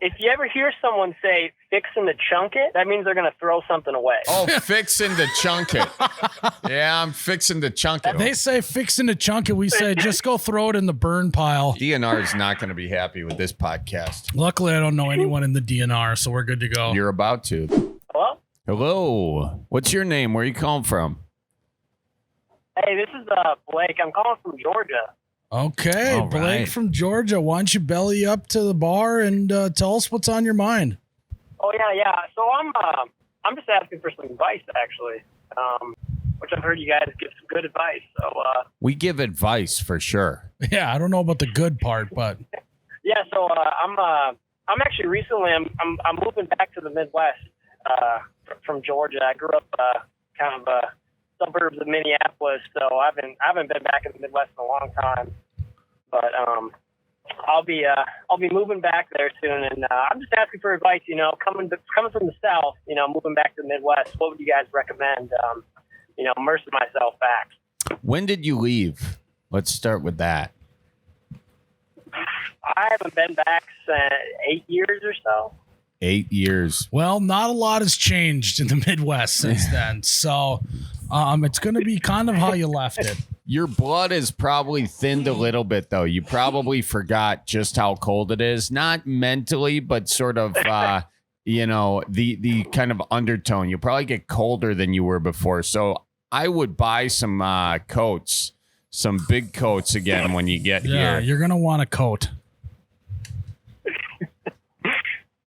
if you ever hear someone say "fixing to chunk it," that means they're going to throw something away. Oh, fixing to chunk it. Yeah, I'm fixing to chunk it. They say fixing to chunk it. We say just go throw it in the burn pile. DNR is not going to be happy with this podcast. Luckily, I don't know anyone in the DNR, so we're good to go. You're about to. Hello? Hello. What's your name? Where are you calling from? Hey, this is Blake. I'm calling from Georgia. Okay, All Blake right. from Georgia. Why don't you belly up to the bar and tell us what's on your mind? Oh yeah. So I'm just asking for some advice, actually. Which I've heard you guys give some good advice. So We give advice for sure. Yeah, I don't know about the good part, but yeah. So I'm actually recently I'm moving back to the Midwest from Georgia. I grew up kind of suburbs of Minneapolis, so I haven't been back in the Midwest in a long time. But I'll be moving back there soon, and I'm just asking for advice. You know, coming from the South, you know, moving back to the Midwest. What would you guys recommend? You know, immersing myself back. When did you leave? Let's start with that. I haven't been back since 8 years or so. 8 years. well, not a lot has changed in the Midwest since then. So it's going to be kind of how you left it. Your blood is probably thinned a little bit, though. You probably forgot just how cold it is. Not mentally, but sort of, you know, the kind of undertone. You'll probably get colder than you were before. So I would buy some coats, some big coats again when you get Yeah, here. you're going to want a coat.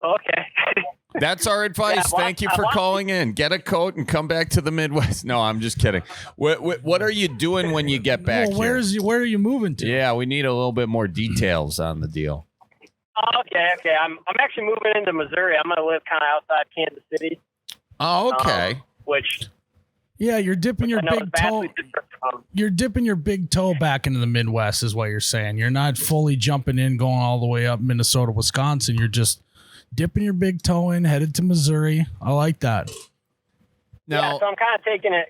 Okay. That's our advice. Yeah, well, Thank you for calling in. Get a coat and come back to the Midwest. No, I'm just kidding. What are you doing when you get back Well, here? where are you moving to? Yeah, we need a little bit more details on the deal. Okay. I'm actually moving into Missouri. I'm gonna live kind of outside Kansas City. Oh, okay. Which Yeah, you're dipping your I know is big toe. vastly different from. You're dipping your big toe back into the Midwest, is what you're saying. You're not fully jumping in, going all the way up Minnesota, Wisconsin. You're just dipping your big toe in, headed to Missouri. I like that. Yeah, Now, so I'm kind of taking it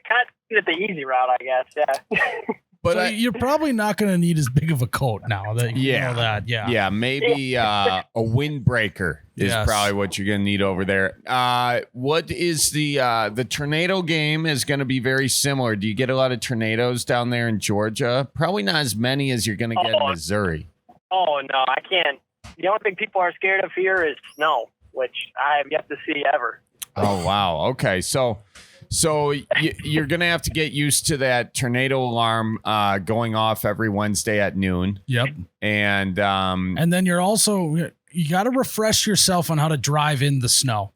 the easy route, I guess. Yeah. but So you're probably not going to need as big of a coat now. That you know that. Yeah. yeah, maybe a windbreaker is Yes. probably what you're gonna need over there. What is the tornado game is going to be very similar. Do you get a lot of tornadoes down there in Georgia? Probably not as many as you're going to get in Missouri. Oh no, I can't. The only thing people are scared of here is snow, which I have yet to see ever. Oh wow. Okay, so you're gonna have to get used to that tornado alarm going off every Wednesday at noon. Yep. And And then you got to refresh yourself on how to drive in the snow,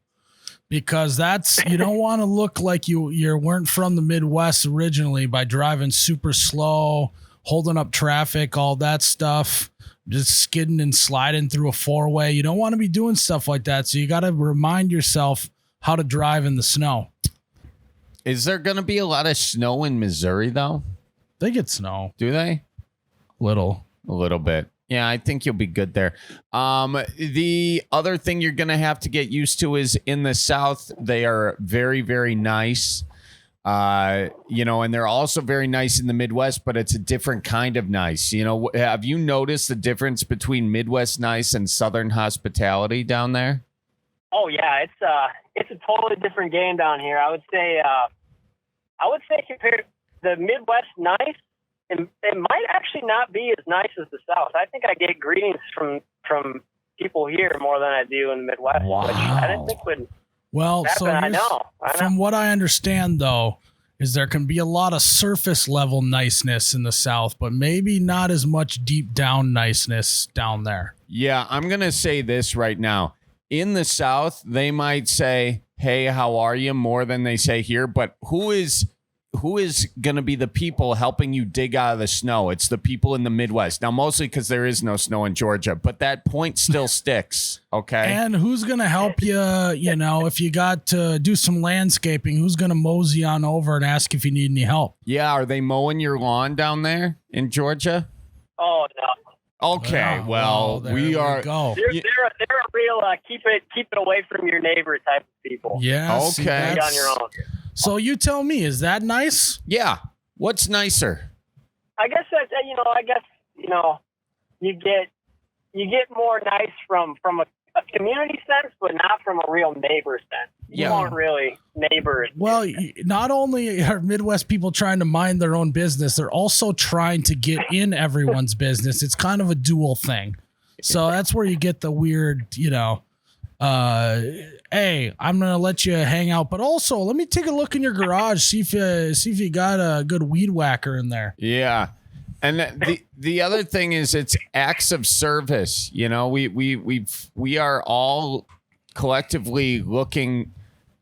because you don't want to look like you weren't from the Midwest originally by driving super slow, holding up traffic, all that stuff, just skidding and sliding through a four-way. You don't want to be doing stuff like that. So you got to remind yourself how to drive in the snow. is there gonna be a lot of snow in Missouri though? They get snow. Do they? Little. A little bit. Yeah, I think you'll be good there. The other thing you're going to have to get used to is in the South, they are very, very nice. You know, and they're also very nice in the Midwest, but it's a different kind of nice. You know, have you noticed the difference between Midwest nice and Southern hospitality down there? Oh yeah, it's a totally different game down here. I would say compared to the Midwest nice, it might actually not be as nice as the South. I think I get greetings from people here more than I do in the Midwest, which I didn't think would Well, happen. so I know. from what I understand, though, is there can be a lot of surface level niceness in the South, but maybe not as much deep down niceness down there. Yeah, I'm going to say this right now. In the South, they might say, hey, how are you? More than they say here. But who is going to be the people helping you dig out of the snow? It's the people in the Midwest. Now, mostly because there is no snow in Georgia, but that point still sticks. Okay. And who's going to help you, you know, if you got to do some landscaping, who's going to mosey on over and ask if you need any help? Yeah. Are they mowing your lawn down there in Georgia? Oh no. Okay. Well, there we are. Go. They're a real keep it away from your neighbor type of people. Yeah. Okay. Be on your own. So you tell me, is that nice? Yeah. What's nicer? I guess you get more nice from a a community sense, but not from a real neighbor sense. You Yeah. aren't really neighbors. Well, not only are Midwest people trying to mind their own business, they're also trying to get in everyone's business. It's kind of a dual thing. So that's where you get the weird, hey, I'm gonna let you hang out, but also let me take a look in your garage, see if you got a good weed whacker in there. Yeah. And the other thing is it's acts of service. We are all collectively looking.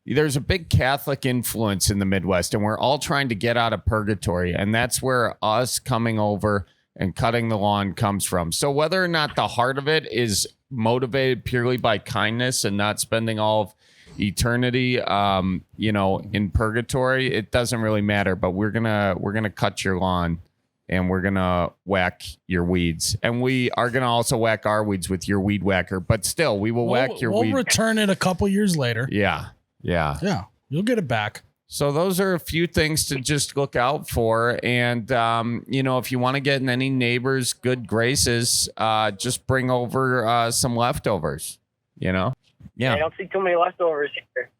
There's a big Catholic influence in the Midwest, and we're all trying to get out of purgatory. And that's where us coming over and cutting the lawn comes from. So whether or not the heart of it is motivated purely by kindness and not spending all of eternity, in purgatory, it doesn't really matter. But we're gonna cut your lawn, and we're gonna whack your weeds, and we are gonna also whack our weeds with your weed whacker. But still, we will whack your weed. We'll return it a couple years later. Yeah. Yeah, you'll get it back. So those are a few things to just look out for. And, if you want to get in any neighbor's good graces, just bring over some leftovers, Yeah. I don't see too many leftovers here.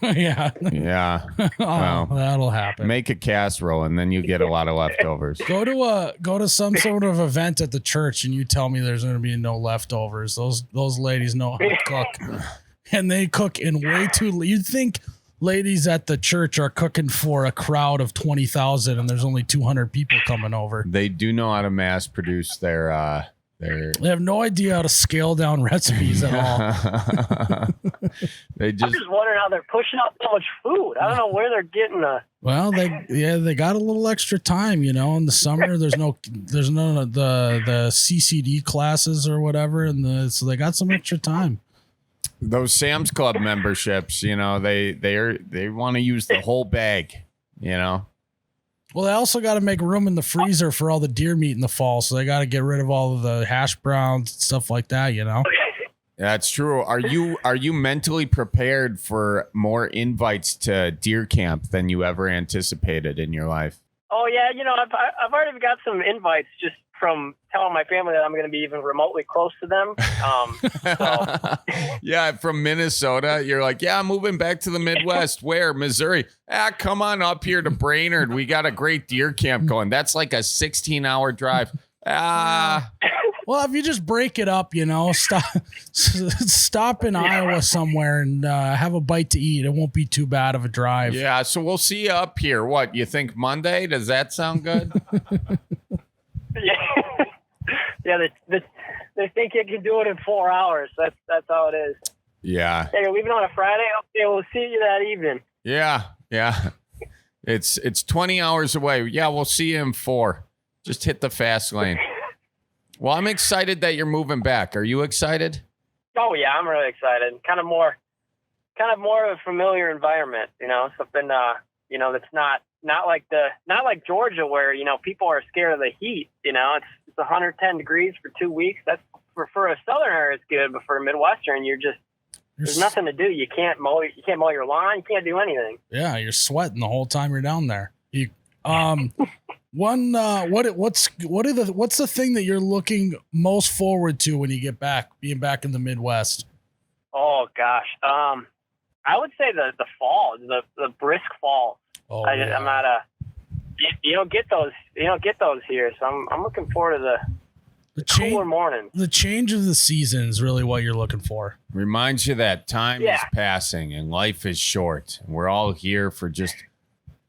Yeah. Yeah. Well, that'll happen. Make a casserole and then you get a lot of leftovers. Go to some sort of event at the church and you tell me there's going to be no leftovers. Those ladies know how to cook. And they cook in way too. You'd think ladies at the church are cooking for a crowd of 20,000, and there's only 200 people coming over. They do know how to mass produce their. They have no idea how to scale down recipes at all. I'm just wondering how they're pushing out so much food. I don't know where they're getting the. Well, they got a little extra time, in the summer. There's none of the CCD classes or whatever, so they got some extra time. Those Sam's Club memberships, they want to use the whole bag, Well, they also got to make room in the freezer for all the deer meat in the fall, so they got to get rid of all of the hash browns and stuff like that, That's true. Are you mentally prepared for more invites to deer camp than you ever anticipated in your life? Oh yeah, I've already got some invites just from telling my family that I'm going to be even remotely close to them. Yeah, from Minnesota, you're like, yeah, I'm moving back to the Midwest. Where? Missouri. Come on up here to Brainerd. We got a great deer camp going. That's like a 16-hour drive. Well, if you just break it up, stop in Iowa somewhere and have a bite to eat. It won't be too bad of a drive. Yeah, so we'll see you up here. What, you think Monday? Does that sound good? Yeah, they think you can do it in 4 hours. That's how it is. Yeah. Hey, you're leaving on a Friday? Okay, we'll see you that evening. Yeah. It's 20 hours away. Yeah, we'll see you in 4. Just hit the fast lane. Well, I'm excited that you're moving back. Are you excited? Oh yeah, I'm really excited. Kind of more of a familiar environment, something that's not like Georgia where, people are scared of the heat, it's 110 degrees for 2 weeks. That's for a southerner it's good, but for a Midwestern there's nothing to do. You can't mow your lawn, you can't do anything. Yeah, you're sweating the whole time you're down there. What's the thing that you're looking most forward to when you get back, being back in the Midwest? Oh gosh. I would say the fall, the brisk fall. Oh, I'm not you don't get those here. So I'm looking forward to the cooler morning. The change of the season is really what you're looking for. Reminds you that time is passing and life is short. And we're all here for just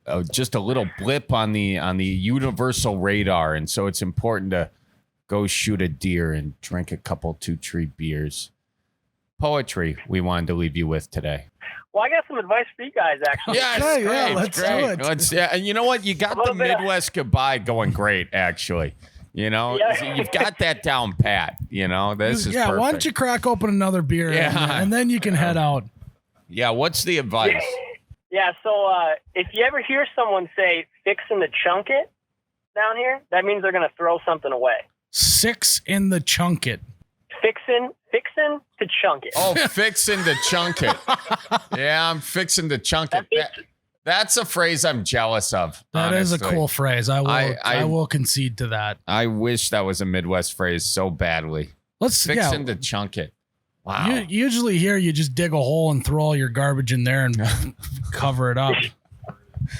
a little blip on the universal radar, and so it's important to go shoot a deer and drink a couple 2-tree beers. Poetry we wanted to leave you with today. Well, I got some advice for you guys, actually. Yeah, let's do it. And you know what? You got the Midwest goodbye going great, actually. You've got that down pat. This is perfect. Why don't you crack open another beer and then you can head out. Yeah, what's the advice? Yeah, so if you ever hear someone say fixing to chunk it down here, that means they're going to throw something away. 6 in the chunk it. Fixing to chunk it. Oh, fixing to chunk it. Yeah, I'm fixing to chunk it. That's a phrase I'm jealous of. That honestly. is a cool phrase. I will concede to that. I wish that was a Midwest phrase so badly. Fixing to chunk it. Wow. Usually here you just dig a hole and throw all your garbage in there and cover it up.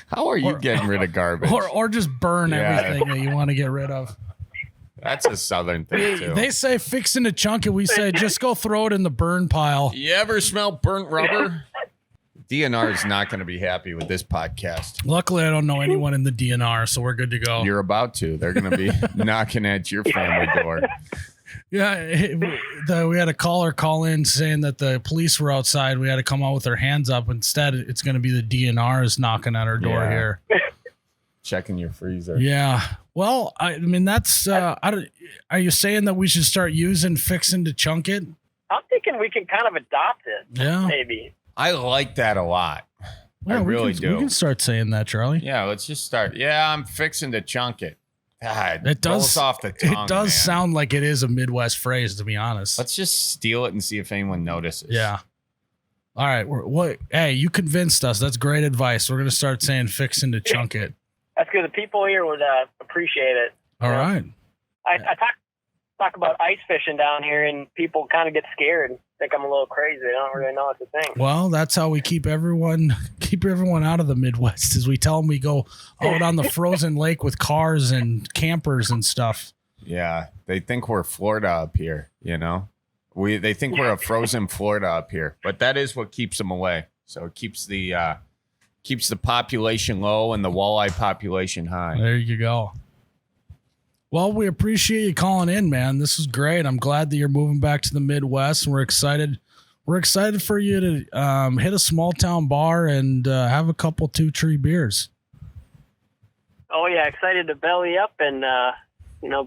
How are you getting rid of garbage? Or just burn Yeah. everything that you want to get rid of. That's a Southern thing, too. They say fixing to chunk it. We say just go throw it in the burn pile. You ever smell burnt rubber? DNR is not going to be happy with this podcast. Luckily, I don't know anyone in the DNR, so we're good to go. You're about to. They're going to be knocking at your family door. Yeah, we had a caller call in saying that the police were outside. We had to come out with our hands up. Instead, it's going to be the DNRs knocking at our door Yeah. here. Checking your freezer. Yeah. Well, I mean, that's. Are you saying that we should start using fixing to chunk it? I'm thinking we can kind of adopt it. Yeah. Maybe. I like that a lot. Yeah, I really do. We can start saying that, Charlie. Yeah, let's just start. Yeah, I'm fixing to chunk it. God, It does rolls off the tongue. It does man. sound like it is a Midwest phrase, to be honest. Let's just steal it and see if anyone notices. Yeah. All right. Hey, you convinced us. That's great advice. We're gonna start saying fixing to chunk it. That's good. The people here would appreciate it. All right. I talk about ice fishing down here, and people kind of get scared and think I'm a little crazy. They don't really know it's a thing. Well, that's how we keep everyone out of the Midwest. Is we tell them we go out on the frozen lake with cars and campers and stuff. Yeah, they think we're Florida up here. You know, they think we're a frozen Florida up here, but that is what keeps them away. So it keeps the population low and the walleye population high. There you go. Well, we appreciate you calling in, man. This is great. I'm glad that you're moving back to the Midwest, and we're excited. We're excited for you to hit a small town bar and have a couple 2 Tree beers. Oh yeah, excited to belly up and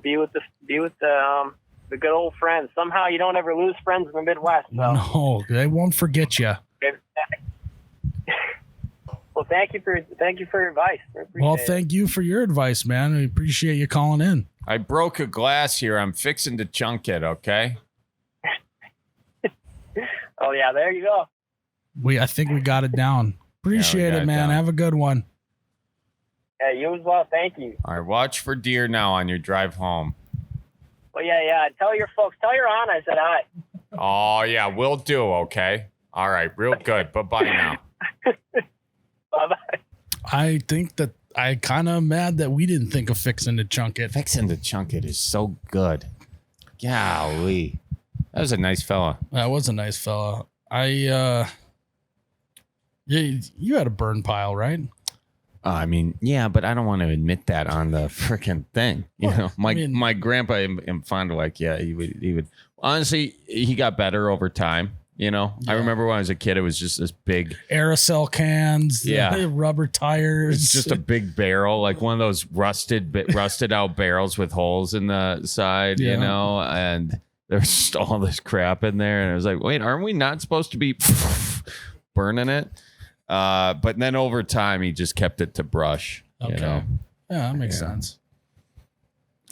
be with the good old friends. Somehow you don't ever lose friends in the Midwest. So. No, they won't forget you. Well, thank you for your advice. Well, thank you for your advice, man. We appreciate you calling in. I broke a glass here. I'm fixing to chunk it. Okay. Oh yeah, there you go. I think we got it down. Appreciate it, man. Down. Have a good one. Yeah, you as well. Thank you. All right. Watch for deer now on your drive home. Well, yeah. Tell your folks. Tell your aunt I said hi. Oh yeah, we'll do. Okay. All right. Real good. Bye now. Bye-bye. I think that I kind of mad that we didn't think of fixing to chunk it. Fixing to chunk it is so good. Golly. That was a nice fella. That was a nice fella. You had a burn pile, right? I mean, yeah, but I don't want to admit that on the freaking thing. You know, my grandpa, I'm fond of, like, yeah, he would. Honestly, he got better over time. You know, yeah. I remember when I was a kid, it was just this big aerosol cans, yeah, rubber tires. It's just a big barrel, like one of those rusted out barrels with holes in the side, you know, and there's just all this crap in there. And I was like, wait, aren't we not supposed to be burning it? But then over time, he just kept it to brush. Okay. You know? Yeah, that makes sense.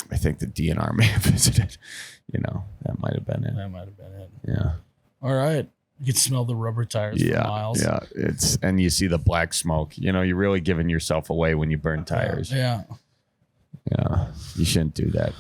I think the DNR may have visited. You know, that might have been it. Yeah. All right. You can smell the rubber tires from Myles. Yeah. And you see the black smoke. You know, you're really giving yourself away when you burn tires. Yeah. Yeah. You shouldn't do that.